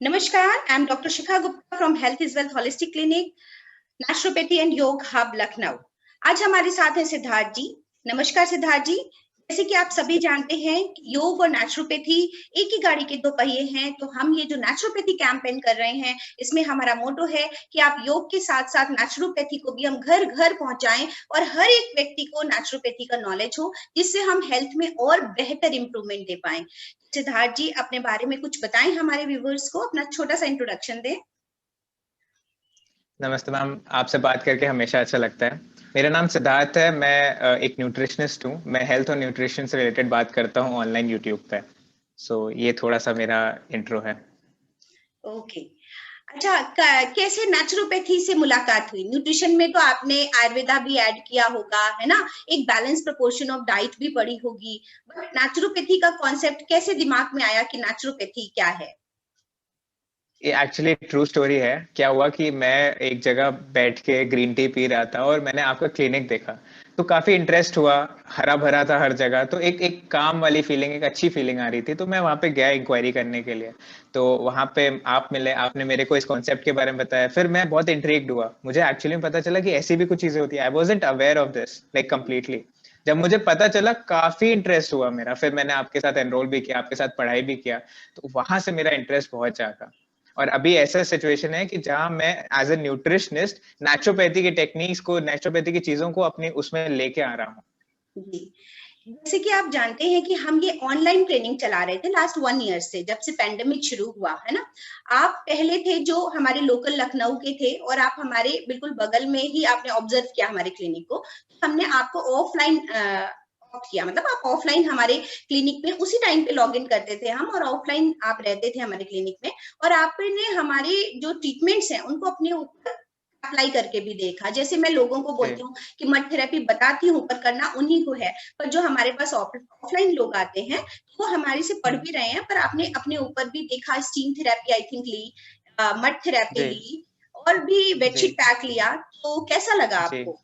नमस्कार, I am doctor Shikha Gupta from health is wealth holistic clinic, naturopathy and योग hub Lucknow. आज हमारे साथ हैं सिद्धार्थ जी। नमस्कार सिद्धार्थ जी। जैसे कि आप सभी जानते हैं, योग और नेचुरोपैथी एक ही गाड़ी के दो पहिए हैं। तो हम ये जो नेचुरोपैथी कैंपेन कर रहे हैं, इसमें हमारा मोटो है कि आप योग के साथ साथ नेचुरोपैथी को भी हम घर घर पहुंचाएं और हर एक व्यक्ति को नेचुरोपैथी का नॉलेज हो, जिससे हम हेल्थ में और बेहतर इंप्रूवमेंट दे पाए। सिद्धार्थ जी, अपने बारे में कुछ बताएं हमारे व्यूवर्स को, अपना छोटा सा इंट्रोडक्शन दें। नमस्ते मैम, आपसे बात करके हमेशा अच्छा लगता है। मेरा नाम सिद्धार्थ है। मैं एक न्यूट्रिशनिस्ट हूँ। मैं हेल्थ और न्यूट्रिशन से रिलेटेड बात करता हूँ ऑनलाइन यूट्यूब पे। ये थोड़ा सा मेरा इंट्रो है। ओके। अच्छा, कैसे नेचुरोपैथी से मुलाकात हुई? न्यूट्रिशन में तो आपने आयुर्वेदा भी ऐड किया होगा, है ना? एक बैलेंस प्रोपोर्शन ऑफ डाइट भी पढ़ी होगी, बट नेचुरोपैथी का कॉन्सेप्ट कैसे दिमाग में आया कि नेचुरोपैथी क्या है? ये एक्चुअली ट्रू स्टोरी है। क्या हुआ कि मैं एक जगह बैठ के ग्रीन टी पी रहा था और मैंने आपका क्लिनिक देखा, तो काफी इंटरेस्ट हुआ। हरा भरा था हर जगह, तो एक एक काम वाली फीलिंग, एक अच्छी फीलिंग आ रही थी। तो मैं वहां पे गया इंक्वायरी करने के लिए। तो वहां पे आप मिले, आपने मेरे को इस कॉन्सेप्ट के बारे में बताया। फिर मैं बहुत इंट्रिग्ड हुआ। मुझे एक्चुअली पता चला कि ऐसी भी कुछ चीजें होती है। I wasn't aware of this like completely. जब मुझे पता चला, काफी इंटरेस्ट हुआ मेरा। फिर मैंने आपके साथ एनरोल भी किया, आपके साथ पढ़ाई भी किया। तो वहां से मेरा इंटरेस्ट बहुत जागा। और अभी ऐसा सिचुएशन है कि जहां मैं एज ए न्यूट्रिशनिस्ट नेचुरोपैथी की टेक्निक्स को, नेचुरोपैथी की चीजों को अपने उसमें लेके आ रहा हूँ। जी, जैसे कि आप जानते हैं कि हम ये ऑनलाइन ट्रेनिंग चला रहे थे लास्ट 1 ईयर से, जब से पैंडेमिक शुरू हुआ है ना। आप पहले थे जो हमारे लोकल लखनऊ के थे, और आप हमारे बिल्कुल बगल में ही आपने ऑब्जर्व किया हमारे क्लिनिक को। हमने आपको ऑफलाइन किया, मतलब आप ऑफलाइन हमारे क्लिनिक में उसी टाइम पे लॉग इन करते थे हम, और ऑफलाइन आप रहते थे हमारे क्लिनिक में। और आपने हमारे जो ट्रीटमेंट्स हैं उनको अपने ऊपर अप्लाई करके भी देखा। जैसे मैं लोगों को बोलती हूँ कि मड थेरेपी बताती हूँ, पर करना उन्हीं को है। पर जो हमारे पास ऑफलाइन लोग आते हैं, वो हमारे से पढ़ भी रहे हैं, पर आपने अपने ऊपर भी देखा। स्टीम थेरेपी आई थिंक ली, मड थेरेपी जी ली, और भी जी बेडशीट पैक लिया। तो कैसा लगा जी। आपको?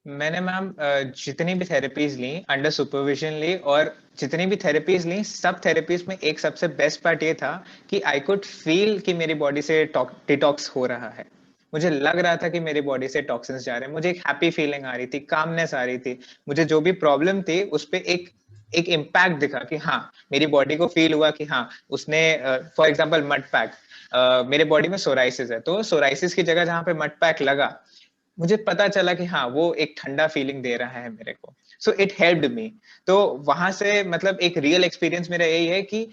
मैंने मैम जितनी भी थेरेपीज ली, अंडर सुपरविजन ली, और जितनी भी थेरेपीज ली, सब थेरेपीज में एक सबसे बेस्ट पार्ट ये था कि आई कुड फील कि मेरी बॉडी से डिटॉक्स हो रहा है। मुझे लग रहा था कि मेरी बॉडी से टॉक्सिन्स जा रहे हैं। मुझे एक हैप्पी फीलिंग आ रही थी, कामनेस आ रही थी। मुझे जो भी प्रॉब्लम थी उस पे एक एक इम्पैक्ट दिखा कि हाँ, मेरी बॉडी को फील हुआ कि हाँ, उसने फॉर एग्जांपल मड पैक, मेरे बॉडी में सोराइसिस है, तो सोराइसिस की जगह जहाँ पे मड पैक लगा, मुझे पता चला कि हाँ, वो एक ठंडा फीलिंग दे रहा है मेरे को। So it helped me. तो वहां से मतलब एक रियल एक्सपीरियंस मेरा यही है कि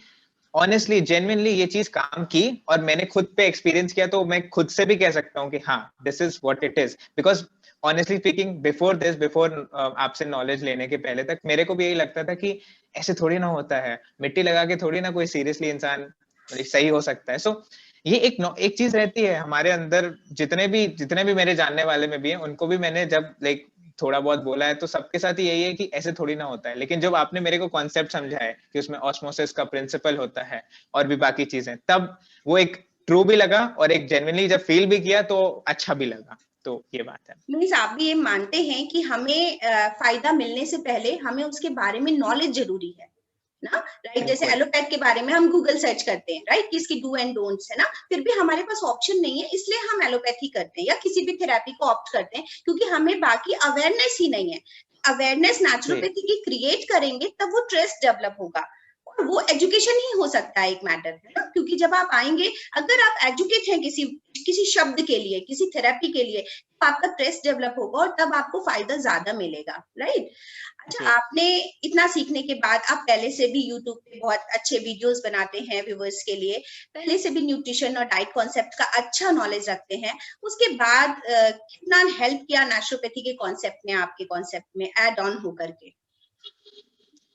ऑनेस्टली, जेन्युइनली ये चीज काम की, और मैंने खुद पे एक्सपीरियंस किया। तो मैं खुद से भी कह सकता हूँ कि हाँ, this is what it is. Because honestly speaking, before आपसे नॉलेज लेने के पहले तक मेरे को भी यही लगता था कि ऐसे थोड़ी ना होता है, मिट्टी लगा के थोड़ी ना कोई सीरियसली इंसान मतलब सही हो सकता है। सो ये एक चीज रहती है हमारे अंदर। जितने भी मेरे जानने वाले में भी हैं, उनको भी मैंने जब लाइक थोड़ा बहुत बोला है, तो सबके साथ ही यही है कि ऐसे थोड़ी ना होता है। लेकिन जब आपने मेरे को कॉन्सेप्ट समझा है कि उसमें ऑस्मोसिस का प्रिंसिपल होता है और भी बाकी चीजें, तब वो एक ट्रू भी लगा, और एक जेन्युइनली जब फील भी किया तो अच्छा भी लगा। तो ये बात है। मीन्स आप भी ये मानते हैं कि हमें फायदा मिलने से पहले हमें उसके बारे में नॉलेज जरूरी है ना? राइट। जैसे बिल्कुल। एलोपैथ के बारे में हम गूगल सर्च करते हैं, राइट, कि इसकी डू एंड डोंट्स है ना। फिर भी हमारे पास ऑप्शन नहीं है, इसलिए हम एलोपैथी करते हैं या किसी भी थेरेपी को ऑप्ट करते हैं, क्योंकि हमें बाकी अवेयरनेस ही नहीं है। अवेयरनेस जी नेचुरोपैथी की क्रिएट करेंगे, तब वो ट्रस्ट डेवलप होगा। और वो एजुकेशन ही हो सकता है एक मैटर, है ना? क्योंकि जब आप आएंगे, अगर आप एजुकेट हैं किसी किसी शब्द के लिए, किसी थेरेपी के लिए, तो आपका ट्रस्ट डेवलप होगा और तब आपको फायदा ज्यादा मिलेगा, राइट। अच्छा, जी। आपने इतना सीखने के बाद, आप पहले से भी यूट्यूब पे बहुत अच्छे वीडियोस बनाते हैं व्यूवर्स के लिए, पहले से भी न्यूट्रिशन और डाइट कॉन्सेप्ट का अच्छा नॉलेज रखते हैं। उसके बाद कितना हेल्प किया नेचुरोपैथी के कॉन्सेप्ट ने, आपके कॉन्सेप्ट में ऐड ऑन होकर के?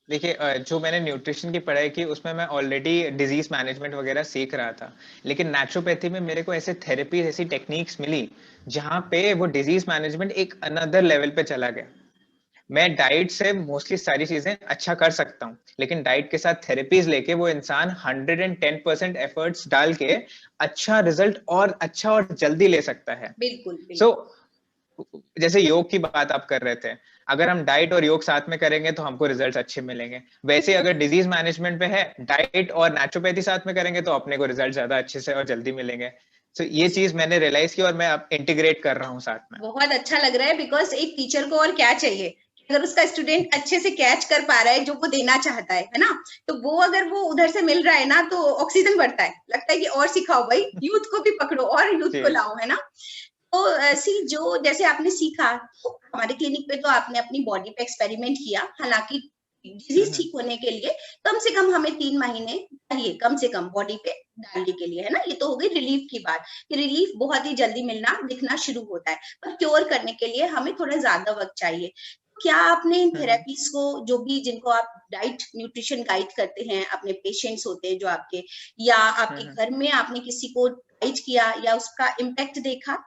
देखिए, जो मैंने न्यूट्रिशन की पढ़ाई की, उसमें मैं ऑलरेडी डिजीज मैनेजमेंट वगैरह सीख रहा था। लेकिन नेचुरोपैथी में मेरे को ऐसे थेरेपी, ऐसी टेक्निक्स मिली जहां पे वो डिजीज मैनेजमेंट एक अनदर लेवल पे चला गया। मैं डाइट से मोस्टली सारी चीजें अच्छा कर सकता हूँ, लेकिन डाइट के साथ थेरेपीज लेके वो इंसान 110% एफर्ट्स डाल के अच्छा रिजल्ट और अच्छा और जल्दी ले सकता है। बिल्कुल सो बिल्कुल। जैसे योग की बात आप कर रहे थे, अगर हम डाइट और योग साथ में करेंगे तो हमको रिजल्ट्स अच्छे मिलेंगे। वैसे अगर डिजीज मैनेजमेंट पे है, डाइट और नेचुरोपैथी साथ में करेंगे तो अपने को रिजल्ट ज्यादा अच्छे से और जल्दी मिलेंगे। तो ये चीज मैंने रियलाइज की और मैं अब इंटीग्रेट कर रहा हूँ साथ में। बहुत अच्छा लग रहा है, बिकॉज एक टीचर को और क्या चाहिए, अगर उसका स्टूडेंट अच्छे से कैच कर पा रहा है जो वो देना चाहता है ना, तो वो अगर वो उधर से मिल रहा है ना तो ऑक्सीजन बढ़ता है, लगता है कि और सिखाओ भाई, यूथ को भी पकड़ो और यूथ को लाओ, है ना। तो सी जो जैसे आपने सीखा, तो हमारे क्लिनिक पे तो आपने अपनी बॉडी पे एक्सपेरिमेंट किया, हालांकि डिजीज ठीक होने के लिए कम से कम हमें 3 महीने चाहिए, कम से कम बॉडी पे डालने के लिए, है ना। ये तो हो गई रिलीफ की बात, कि रिलीफ बहुत ही जल्दी मिलना दिखना शुरू होता है, पर क्योर करने के लिए हमें थोड़ा ज्यादा वक्त चाहिए। क्या आपने इन थेरेपीज को, जो भी जिनको आप डाइट न्यूट्रिशन गाइड करते हैं, अपने पेशेंट्स होते हैं जो आपके, या आपके घर में आपने किसी को गाइड किया या उसका इम्पैक्ट देखा?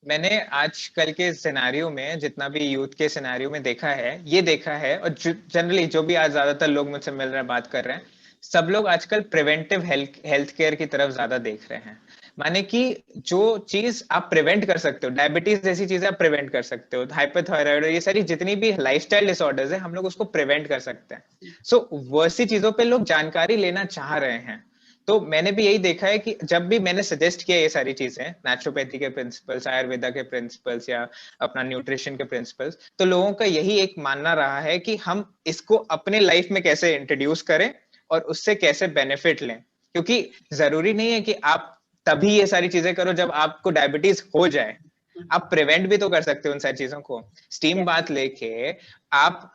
मैंने आजकल के सिनेरियो में, जितना भी यूथ के सिनेरियो में देखा है, ये देखा है, और जनरली जो भी आज ज्यादातर लोग मुझसे मिल रहे हैं, बात कर रहे हैं, सब लोग आजकल प्रिवेंटिव हेल्थ केयर की तरफ ज्यादा देख रहे हैं। माने कि जो चीज आप प्रिवेंट कर सकते हो, डायबिटीज जैसी चीजें आप प्रिवेंट कर सकते हो, हाइपरथायराइड, ये सारी जितनी भी लाइफस्टाइल डिसऑर्डर्स है, हम लोग उसको प्रिवेंट कर सकते हैं। सो वैसी चीजों पे लोग जानकारी लेना चाह रहे हैं। तो मैंने भी यही देखा है कि जब भी मैंने सजेस्ट किया ये सारी चीजें, नेचुरोपैथी के प्रिंसिपल्स, आयुर्वेदा के प्रिंसिपल्स, या अपना न्यूट्रिशन के प्रिंसिपल्स, तो लोगों का यही एक मानना रहा है कि हम इसको अपने लाइफ में कैसे इंट्रोड्यूस करें और उससे कैसे बेनिफिट लें। क्योंकि जरूरी नहीं है कि आप तभी ये सारी चीजें करो जब आपको डायबिटीज हो जाए, आप प्रिवेंट भी तो कर सकते हो उन सारी चीजों को। स्टीम बाथ लेके आप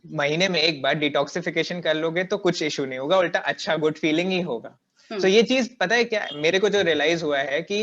महीने में एक बार डिटॉक्सिफिकेशन कर लोगे तो कुछ इशू नहीं होगा, उल्टा अच्छा गुड फीलिंग ही होगा। तो ये चीज पता है क्या मेरे को जो रियलाइज हुआ है कि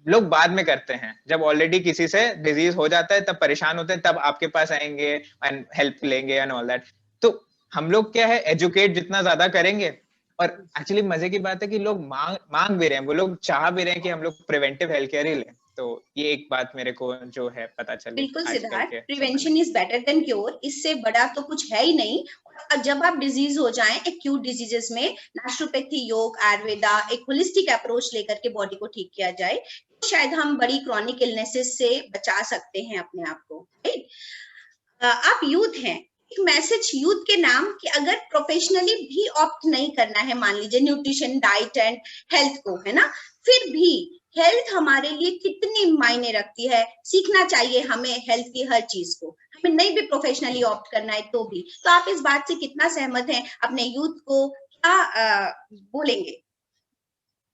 लोग बाद में करते हैं, जब ऑलरेडी किसी से डिजीज हो जाता है, तब परेशान होते हैं, तब आपके पास आएंगे एंड हेल्प लेंगे एंड ऑल दैट। तो हम लोग क्या है, एजुकेट जितना ज्यादा करेंगे, और एक्चुअली मजे की बात है कि लोग मांग भी रहे हैं, वो लोग चाह भी रहे हैं कि हम लोग प्रिवेंटिव हेल्थ केयर ही लें। तो ये एक बात मेरे को जो है पता चली बिल्कुल आजकल सिद्धार्थ, के समय में। Prevention is better than cure, इससे बड़ा तो कुछ है ही नहीं। और जब आप डिजीज हो जाएं, एक्यूट डिजीजेस में नेचुरोपैथी, योग, आयुर्वेदा, एक होलिस्टिक अप्रोच लेकर के बॉडी को ठीक किया जाए, तो शायद हम बड़ी क्रॉनिक इलनेसेस से बचा सकते हैं अपने आप को, राइट। आप यूथ हैं, एक मैसेज यूथ के नाम कि अगर प्रोफेशनली भी ऑप्ट नहीं करना है, मान लीजिए न्यूट्रिशन, डाइट एंड हेल्थ को, है ना, फिर भी हेल्थ हमारे लिए कितनी मायने रखती है, सीखना चाहिए हमें हेल्थ की हर चीज को, हमें नहीं भी प्रोफेशनली ऑप्ट करना है तो भी। तो आप इस बात से कितना सहमत हैं, अपने यूथ को क्या बोलेंगे?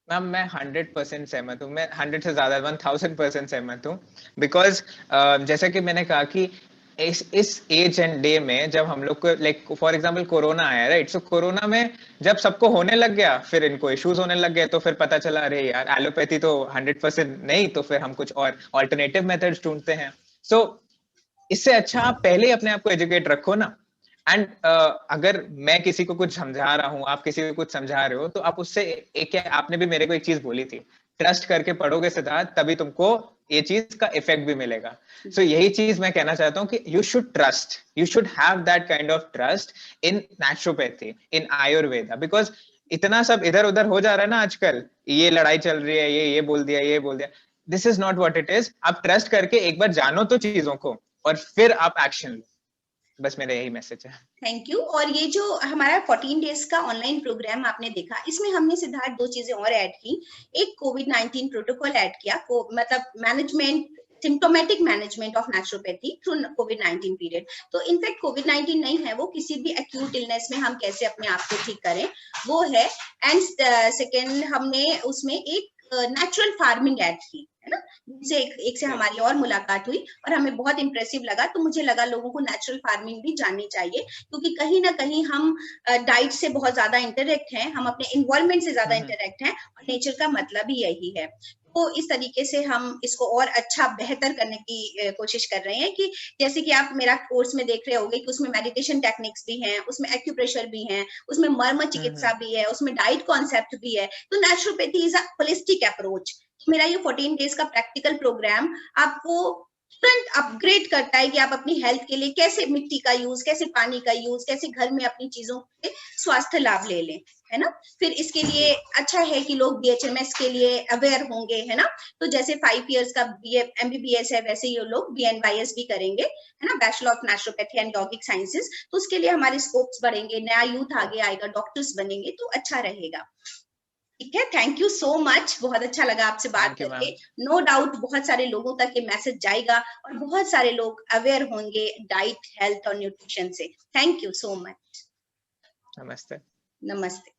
मैम मैं 100% सहमत हूँ, मैं 100 से ज्यादा 1000% सहमत हूँ। बिकॉज जैसा कि मैंने कहा कि इस एज एंड डे में जब हम लोग को, लाइक फॉर एग्जांपल कोरोना आया, राइट, सो कोरोना में जब सबको होने लग गया, फिर इनको इश्यूज होने लग गए, तो फिर पता चला अरे यार एलोपैथी तो 100% नहीं, तो फिर हम कुछ और ऑल्टरनेटिव मेथड्स ढूंढते हैं। सो इससे अच्छा आप पहले ही अपने आप को एजुकेट रखो ना। एंड अगर मैं किसी को कुछ समझा रहा हूँ, आप किसी को कुछ समझा रहे हो, तो आप उससे एक, आपने भी मेरे को एक चीज बोली थी, ट्रस्ट करके पढ़ोगे सिद्धार्थ, तभी तुमको ये चीज का इफेक्ट भी मिलेगा। सो यही चीज मैं कहना चाहता हूँ कि you should trust, you should have that kind of trust in naturopathy, in Ayurveda, because इतना सब इधर उधर हो जा रहा है ना आजकल, ये लड़ाई चल रही है, ये बोल दिया, ये बोल दिया। This is not what it is. आप ट्रस्ट करके एक बार जानो तो चीजों को, और फिर आप एक्शन लो। बस मेरा यही मैसेज है। Thank you. और ये जो हमारा 14 डेज का ऑनलाइन प्रोग्राम आपने देखा, इसमें हमने सिद्धार्थ 2 चीजें और ऐड की। एक कोविड-19 प्रोटोकॉल ऐड किया, मतलब management, symptomatic management of naturopathy through covid period. तो इनफैक्ट कोविड-19 नहीं है वो, किसी भी एक्यूट इलनेस में हम कैसे अपने आप को ठीक करें वो है। एंड सेकेंड, हमने उसमें एक नेचुरल फार्मिंग ऐड की, है ना, जिनसे एक से हमारी और मुलाकात हुई और हमें बहुत इंप्रेसिव लगा। तो मुझे लगा लोगों को नेचुरल फार्मिंग भी जाननी चाहिए, क्योंकि कहीं ना कहीं हम डाइट से बहुत ज्यादा इंटरेक्ट हैं, हम अपने इन्वायरमेंट से ज्यादा इंटरेक्ट हैं, और नेचर का मतलब ही यही है। तो इस तरीके से हम इसको और अच्छा बेहतर करने की कोशिश कर रहे हैं, कि जैसे कि आप मेरा कोर्स में देख रहे होंगे कि उसमें मेडिटेशन टेक्निक्स भी हैं, उसमें एक्यूप्रेशर भी हैं, उसमें मर्म चिकित्सा भी है, उसमें डाइट कॉन्सेप्ट भी है। तो naturopathy is a holistic approach. मेरा ये 14 डेज का प्रैक्टिकल प्रोग्राम आपको तुरंत अपग्रेड करता है कि आप अपनी हेल्थ के लिए कैसे मिट्टी का यूज, कैसे पानी का यूज, कैसे घर में अपनी चीजों के स्वास्थ्य लाभ ले लें। है ना। फिर इसके लिए अच्छा है कि लोग BHMS के लिए अवेयर होंगे, है ना। तो जैसे 5 इयर्स का MBBS है, वैसे ये लोग BNYS भी करेंगे, है ना, बैचलर ऑफ नेचुरोपैथी एंड यौगिक साइंसेस। तो उसके लिए हमारे स्कोप्स बढ़ेंगे, नया यूथ आगे आएगा, डॉक्टर्स बनेंगे, तो अच्छा रहेगा। ठीक है, थैंक यू सो मच, बहुत अच्छा लगा आपसे बात थैंक यू करके। मैम। नो डाउट बहुत सारे लोगों तक ये मैसेज जाएगा और बहुत सारे लोग अवेयर होंगे डाइट, हेल्थ और न्यूट्रिशन से। Thank you so much. नमस्ते। नमस्ते।